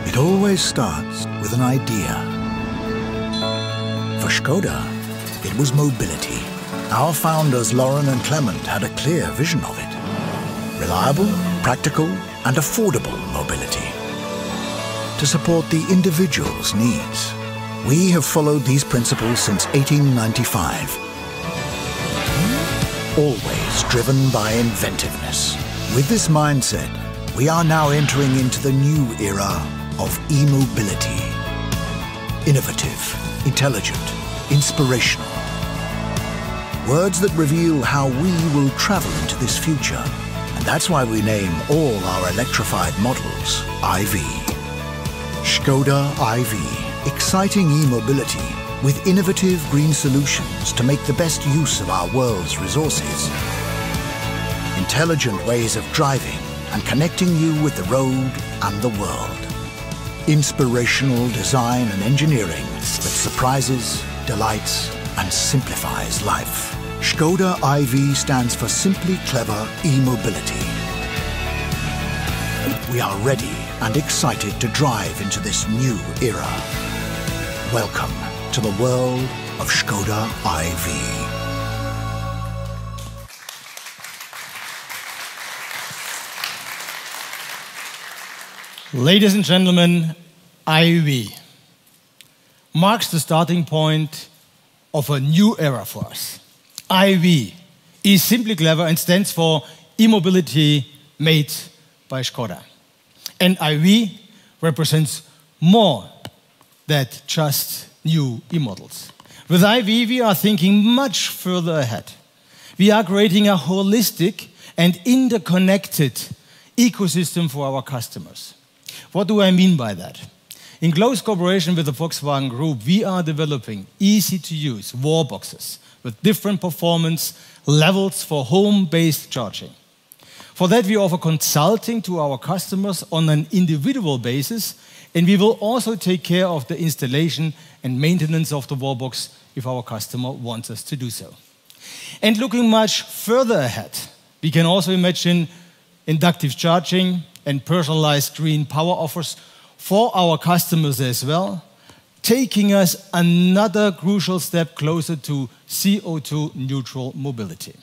It always starts with an idea. For Škoda, it was mobility. Our founders, Lauren and Clement, had a clear vision of it. Reliable, practical, and affordable mobility. To support the individual's needs. We have followed these principles since 1895. Always driven by inventiveness. With this mindset, we are now entering into the new era of eMobility. Innovative, intelligent, inspirational. Words that reveal how we will travel into this future. And that's why we name all our electrified models IV. Škoda IV. Exciting e-mobility with innovative green solutions to make the best use of our world's resources. Intelligent ways of driving and connecting you with the road and the world. Inspirational design and engineering that surprises, delights, and simplifies life. Škoda IV stands for Simply Clever E-Mobility. We are ready and excited to drive into this new era. Welcome to the world of Škoda IV. Ladies and gentlemen, IV marks the starting point of a new era for us. IV is simply clever and stands for e-mobility made by Škoda. And IV represents more than just new e-models. With IV, we are thinking much further ahead. We are creating a holistic and interconnected ecosystem for our customers. What do I mean by that? In close cooperation with the Volkswagen Group, we are developing easy-to-use wall boxes with different performance levels for home-based charging. For that, we offer consulting to our customers on an individual basis, and we will also take care of the installation and maintenance of the wall box if our customer wants us to do so. And looking much further ahead, we can also imagine inductive charging and personalized green power offers for our customers as well, taking us another crucial step closer to CO2 neutral mobility.